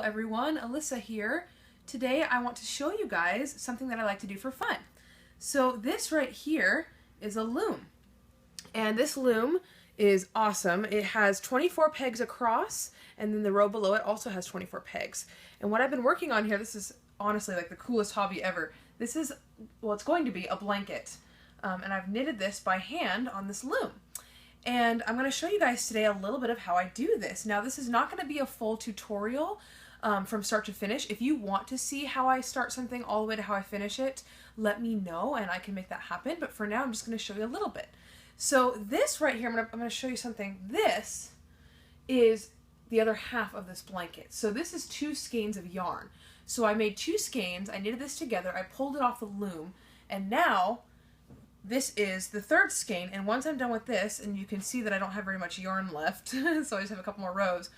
everyone, Alyssa here. Today I want to show you guys something that I like to do for fun. So this right here is a loom. And this loom is awesome. It has 24 pegs across, and then the row below it also has 24 pegs. And what I've been working on here, this is honestly like the coolest hobby ever. This is, well, it's going to be a blanket. And I've knitted this by hand on this loom. And I'm going to show you guys today a little bit of how I do this. Now, this is not going to be a full tutorial from start to finish. If you want to see how I start something all the way to how I finish it, let me know and I can make that happen. But for now, I'm just going to show you a little bit. So this right here, I'm going to show you something. This is the other half of this blanket. So this is 2 skeins of yarn. So I made 2 skeins, I knitted this together, I pulled it off the loom, and now this is the 3rd skein, and once I'm done with this, and you can see that I don't have very much yarn left, so I just have a couple more rows.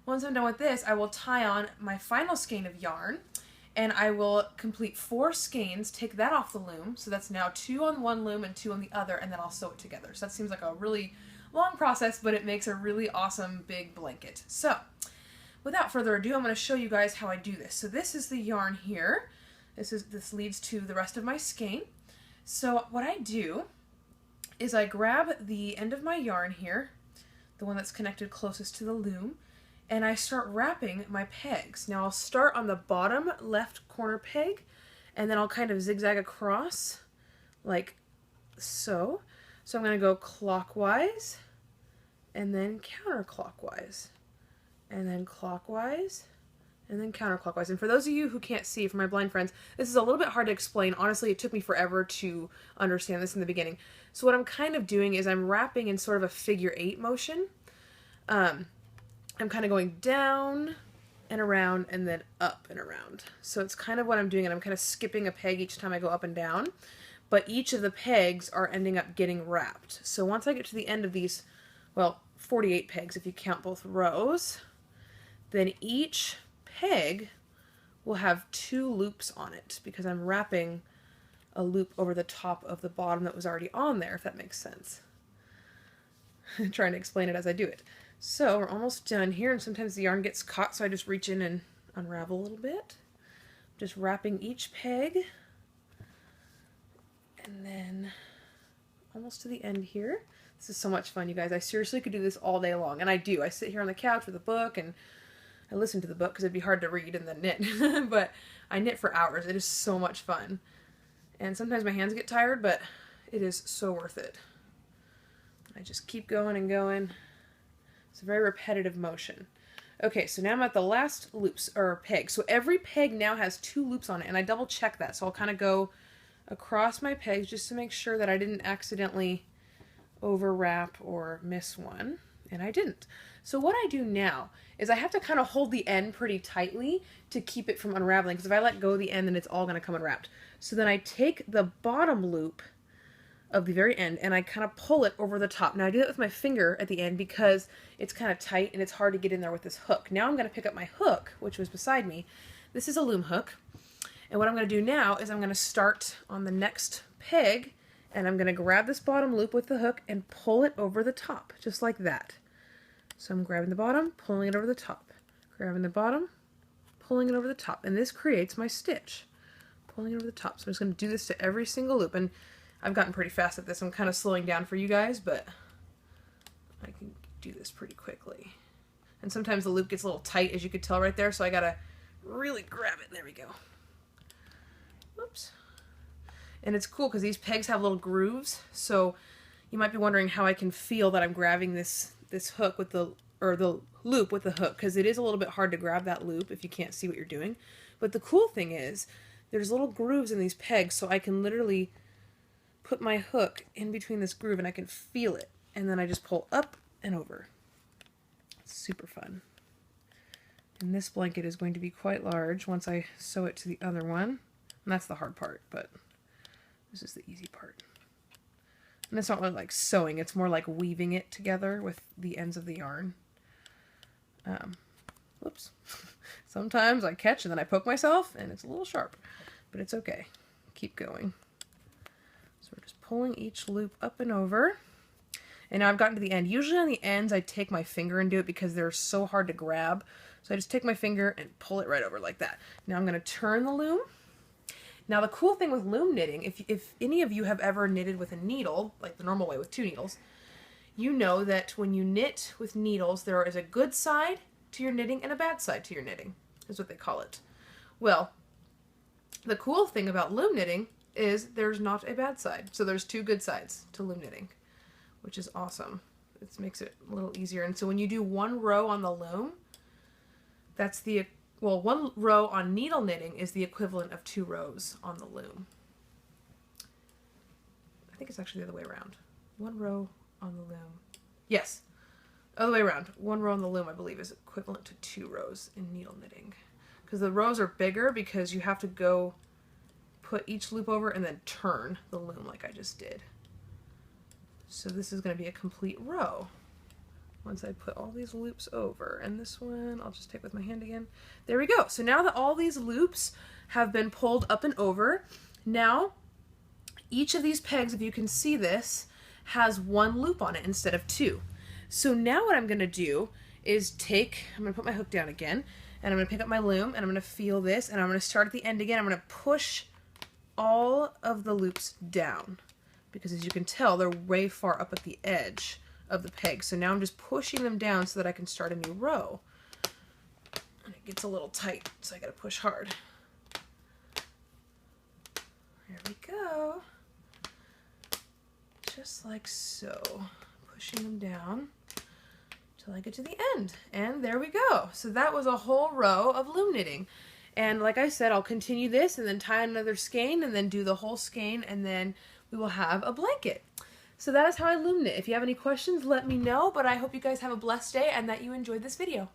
Once I'm done with this, I will tie on my final skein of yarn, and I will complete 4 skeins, take that off the loom, so that's now 2 on one loom and 2 on the other, and then I'll sew it together. So that seems like a really long process, but it makes a really awesome big blanket. So, without further ado, I'm going to show you guys how I do this. So this is the yarn here. This leads to the rest of my skein. So what I do is I grab the end of my yarn here, the one that's connected closest to the loom, and I start wrapping my pegs. Now I'll start on the bottom left corner peg, and then I'll kind of zigzag across like so. So I'm going to go clockwise, and then counterclockwise, and then clockwise, and then counterclockwise. And for those of you who can't see, for my blind friends, this is a little bit hard to explain. Honestly, it took me forever to understand this in the beginning. So what I'm kind of doing is I'm wrapping in sort of a figure 8 motion. I'm kind of going down and around and then up and around. So it's kind of what I'm doing, and I'm kind of skipping a peg each time I go up and down. But each of the pegs are ending up getting wrapped. So once I get to the end of these, well, 48 pegs if you count both rows, then each peg will have 2 loops on it because I'm wrapping a loop over the top of the bottom that was already on there, if that makes sense. I'm trying to explain it as I do it. So we're almost done here, and sometimes the yarn gets caught, so I just reach in and unravel a little bit. Just wrapping each peg, and then almost to the end here. This is so much fun, you guys. I seriously could do this all day long, and I do. I sit here on the couch with a book, and I listen to the book because it'd be hard to read and then knit. But I knit for hours. It is so much fun. And sometimes my hands get tired, but it is so worth it. I just keep going and going. It's a very repetitive motion. Okay, so now I'm at the last loops, or peg. So every peg now has 2 loops on it, and I double check that. So I'll kind of go across my pegs just to make sure that I didn't accidentally overwrap or miss one, and I didn't. So what I do now is I have to kind of hold the end pretty tightly to keep it from unraveling, because if I let go of the end, then it's all going to come unwrapped. So then I take the bottom loop of the very end and I kind of pull it over the top. Now I do that with my finger at the end because it's kind of tight and it's hard to get in there with this hook. Now I'm going to pick up my hook, which was beside me. This is a loom hook. And what I'm going to do now is I'm going to start on the next peg, and I'm going to grab this bottom loop with the hook and pull it over the top, just like that. So I'm grabbing the bottom, pulling it over the top, grabbing the bottom, pulling it over the top, and this creates my stitch, pulling it over the top. So I'm just going to do this to every single loop, and I've gotten pretty fast at this. I'm kind of slowing down for you guys, but I can do this pretty quickly. And sometimes the loop gets a little tight, as you could tell right there, so I got to really grab it. There we go. Oops. And it's cool because these pegs have little grooves, so you might be wondering how I can feel that I'm grabbing this hook with the loop with the hook, because it is a little bit hard to grab that loop if you can't see what you're doing. But the cool thing is there's little grooves in these pegs, so I can literally put my hook in between this groove and I can feel it, and then I just pull up and over. It's super fun. And this blanket is going to be quite large once I sew it to the other one. And that's the hard part, but this is the easy part. And it's not really like sewing, it's more like weaving it together with the ends of the yarn. Whoops. Sometimes I catch and then I poke myself and it's a little sharp, but it's okay. Keep going. So we're just pulling each loop up and over. And now I've gotten to the end. Usually on the ends I take my finger and do it because they're so hard to grab. So So I just take my finger and pull it right over like that. Now I'm going to turn the loom. Now the cool thing with loom knitting, if any of you have ever knitted with a needle, like the normal way with 2 needles, you know that when you knit with needles, there is a good side to your knitting and a bad side to your knitting, is what they call it. Well, the cool thing about loom knitting is there's not a bad side. So there's 2 good sides to loom knitting, which is awesome. It makes it a little easier. And so when you do 1 row on the loom, that's the, well, 1 row on needle knitting is the equivalent of 2 rows on the loom. I think it's actually the other way around. 1 row on the loom. Yes, other way around. 1 row on the loom, I believe, is equivalent to 2 rows in needle knitting. Because the rows are bigger because you have to go put each loop over and then turn the loom like I just did. So this is going to be a complete row. Once I put all these loops over, and this one I'll just take with my hand again. There we go. So now that all these loops have been pulled up and over, now each of these pegs, if you can see this, has 1 loop on it instead of 2. So now what I'm going to do is I'm going to put my hook down again, and I'm going to pick up my loom, and I'm going to feel this, and I'm going to start at the end again. I'm going to push all of the loops down, because as you can tell, they're way far up at the edge of the peg. So now I'm just pushing them down so that I can start a new row. And it gets a little tight, so I gotta push hard. There we go. Just like so. Pushing them down till I get to the end. And there we go. So that was a whole row of loom knitting. And like I said, I'll continue this and then tie another skein and then do the whole skein, and then we will have a blanket. So that is how I loom knit. If you have any questions, let me know, but I hope you guys have a blessed day and that you enjoyed this video.